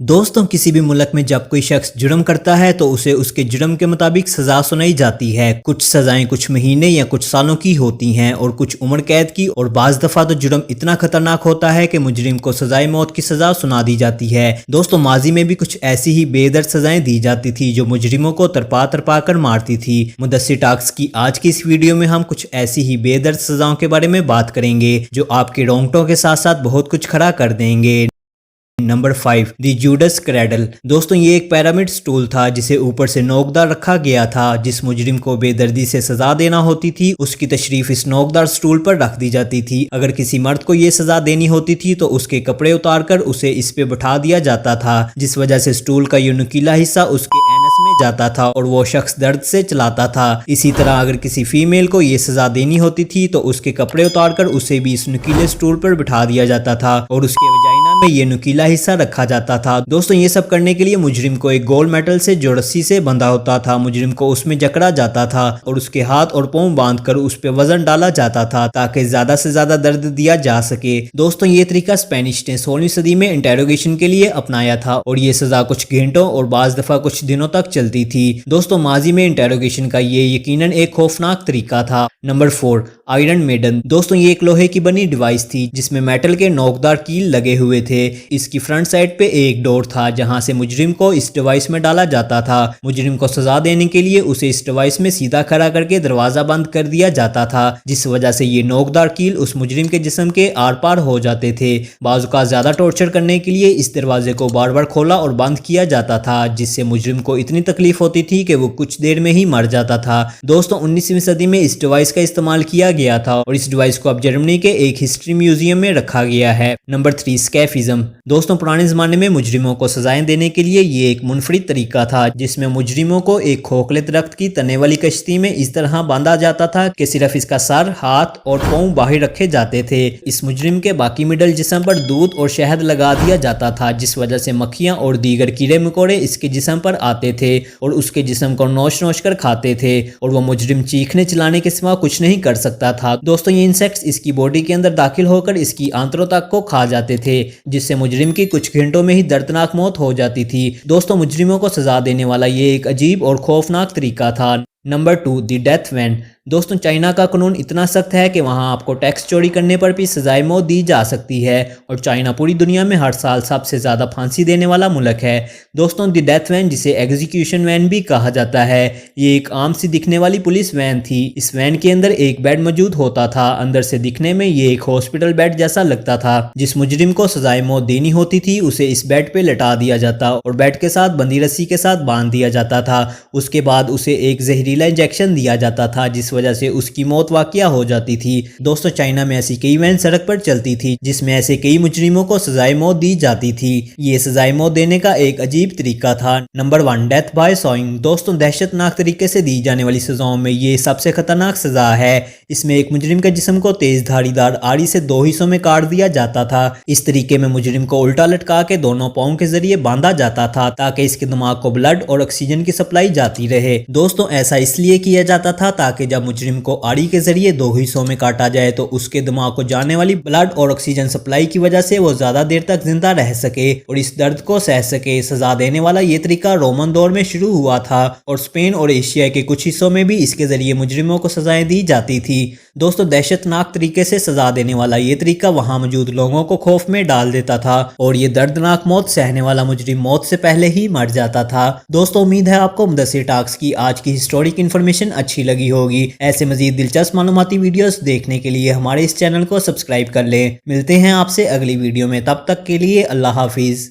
دوستوں کسی بھی ملک میں جب کوئی شخص جرم کرتا ہے تو اسے اس کے جرم کے مطابق سزا سنائی جاتی ہے۔ کچھ سزائیں کچھ مہینے یا کچھ سالوں کی ہوتی ہیں اور کچھ عمر قید کی، اور بعض دفعہ تو جرم اتنا خطرناک ہوتا ہے کہ مجرم کو سزائے موت کی سزا سنا دی جاتی ہے۔ دوستوں ماضی میں بھی کچھ ایسی ہی بے درد سزائیں دی جاتی تھی جو مجرموں کو تڑپا تڑپا کر مارتی تھی۔ مدثر ٹاکس کی آج کی اس ویڈیو میں ہم کچھ ایسی ہی بے درد سزاؤں کے بارے میں بات کریں گے جو آپ کے رونگٹوں کے ساتھ ساتھ بہت کچھ کھڑا کر دیں گے۔ نمبر 5 دی جوڈس کریڈل۔ دوستوں یہ ایک پیرامڈ سٹول تھا جسے اوپر سے نوکدار رکھا گیا تھا۔ جس مجرم کو بے دردی سے سزا دینا ہوتی تھی اس کی تشریف اس نوکدار سٹول پر رکھ دی جاتی تھی۔ اگر کسی مرد کو یہ سزا دینی ہوتی تھی تو اس کے کپڑے اتار کر اسے اس پہ بٹھا دیا جاتا تھا، جس وجہ سے سٹول کا یہ نکیلا حصہ اس کے اینس میں جاتا تھا اور وہ شخص درد سے چلاتا تھا۔ اسی طرح اگر کسی فیمیل کو یہ سزا دینی ہوتی تھی تو اس کے کپڑے اتار کر اسے بھی اس نکیلے سٹول پر بٹھا دیا جاتا تھا اور اس کے وجائنا میں یہ نکیلا حصہ رکھا جاتا تھا۔ دوستوں یہ سب کرنے کے لیے مجرم کو ایک گول میٹل سے جو رسی سے بندھا ہوتا تھا، مجرم کو اس میں جکڑا جاتا تھا اور اس کے ہاتھ اور پاؤں باندھ کر اس پہ وزن ڈالا جاتا تھا تاکہ زیادہ سے زیادہ درد دیا جا سکے۔ دوستوں یہ طریقہ اسپینش نے 16ویں صدی میں انٹیروگیشن کے لیے اپنایا تھا اور یہ سزا کچھ گھنٹوں اور بعض دفعہ کچھ دنوں تک چلتی تھی۔ دوستوں ماضی میں انٹیروگیشن کا یہ یقیناً ایک خوفناک طریقہ تھا۔ Number 4 iron maiden. دوستوں یہ ایک لوہے کی بنی ڈیوائس تھی جس میں میٹل کے نوکدار کیل لگے ہوئے تھے۔ اس کی فرنٹ سائڈ پہ ایک ڈور تھا جہاں سے مجرم کو اس ڈیوائس میں ڈالا جاتا تھا۔ مجرم کو سزا دینے کے لیے اسے اس ڈیوائس میں سیدھا کھڑا کر کے دروازہ بند کر دیا جاتا تھا، جس وجہ سے یہ نوکدار کیل اس مجرم کے جسم کے آر پار ہو جاتے تھے۔ بعض اوقات زیادہ ٹارچر کرنے کے لیے اس دروازے کو بار بار کھولا اور بند کیا جاتا تھا، جس سے مجرم کو اتنی تکلیف ہوتی تھی کہ وہ کچھ دیر میں ہی مر جاتا تھا۔ دوستوں 19ویں صدی میں اس ڈیوائس کا استعمال کیا گیا تھا اور اس ڈیوائس کو اب جرمنی کے ایک ہسٹری میوزیم میں رکھا گیا ہے۔ نمبر 3 اسکیفزم۔ دوستوں پرانے زمانے میں مجرموں کو سزائیں دینے کے لیے یہ ایک منفرد طریقہ تھا جس میں مجرموں کو ایک کھوکھلے درخت کی تنے والی کشتی میں اس طرح باندھا جاتا تھا کہ صرف اس کا سر، ہاتھ اور پاؤں باہر رکھے جاتے تھے۔ اس مجرم کے باقی مڈل جسم پر دودھ اور شہد لگا دیا جاتا تھا، جس وجہ سے مکھیاں اور دیگر کیڑے مکوڑے اس کے جسم پر آتے تھے اور اس کے جسم کو نوچ نوچ کر کھاتے تھے اور وہ مجرم چیخنے چلانے کے سوا کچھ نہیں کر سکتا تھا۔ دوستوں یہ انسیکٹس اس کی باڈی کے اندر داخل ہو کر اس کی آنتوں تک کو کھا جاتے تھے، جس سے مجرم کی کچھ گھنٹوں میں ہی دردناک موت ہو جاتی تھی۔ دوستوں مجرموں کو سزا دینے والا یہ ایک عجیب اور خوفناک طریقہ تھا۔ Number 2 the death when. دوستوں چائنا کا قانون اتنا سخت ہے کہ وہاں آپ کو ٹیکس چوری کرنے پر بھی سزائے موت دی جا سکتی ہے اور چائنا پوری دنیا میں ہر سال سب سے زیادہ پھانسی دینے والا ملک ہے۔ دوستوں دی ڈیتھ وین جسے ایگزیکیوشن وین بھی کہا جاتا ہے، یہ ایک عام سی دکھنے والی پولیس وین تھی۔ اس وین کے اندر ایک بیڈ موجود ہوتا تھا، اندر سے دکھنے میں یہ ایک ہاسپٹل بیڈ جیسا لگتا تھا۔ جس مجرم کو سزائے موت دینی ہوتی تھی اسے اس بیڈ پہ لٹا دیا جاتا اور بیڈ کے ساتھ بندھی رسی کے ساتھ باندھ دیا جاتا تھا۔ اس کے بعد اسے ایک زہریلا انجیکشن دیا جاتا تھا جس وجہ سے اس کی موت واقعہ ہو جاتی تھی۔ دوستوں چائنا میں ایسی کئی وین سڑک پر چلتی تھی جس میں ایسے کئی مجرموں کو سزائے موت دی جاتی تھی۔ یہ سزائے موت دینے کا ایک عجیب طریقہ تھا۔ Number 1 death by swing. دوستوں دہشت ناک طریقے سے دی جانے والی سزاؤں میں یہ سب سے خطرناک سزا ہے۔ اس میں ایک مجرم کے جسم کو تیز دھاری دار آری سے 2 حصوں میں کاٹ دیا جاتا تھا۔ اس طریقے میں مجرم کو الٹا لٹکا کے دونوں پاؤں کے ذریعے باندھا جاتا تھا تاکہ اس کے دماغ کو بلڈ اور آکسیجن کی سپلائی جاتی رہے۔ دوستوں ایسا اس لیے کیا جاتا تھا تاکہ جب مجرم کو آری کے ذریعے 2 حصوں میں کاٹا جائے تو اس کے دماغ کو جانے والی بلڈ اور آکسیجن سپلائی کی وجہ سے وہ زیادہ دیر تک زندہ رہ سکے اور اس درد کو سہ سکے۔ سزا دینے والا یہ طریقہ رومن دور میں شروع ہوا تھا اور اسپین اور ایشیا کے کچھ حصوں میں بھی اس کے ذریعے مجرموں کو سزائیں دی جاتی تھی۔ دوستوں دہشت ناک طریقے سے سزا دینے والا یہ طریقہ وہاں موجود لوگوں کو خوف میں ڈال دیتا تھا اور یہ دردناک موت سہنے والا مجرم موت سے پہلے ہی مر جاتا تھا۔ دوستوں امید ہے آپ کو مدثر ٹاکس کی آج کی ہسٹورک انفارمیشن اچھی لگی ہوگی۔ ایسے مزید دلچسپ معلوماتی ویڈیوز دیکھنے کے لیے ہمارے اس چینل کو سبسکرائب کر لیں۔ ملتے ہیں آپ سے اگلی ویڈیو میں، تب تک کے لیے اللہ حافظ۔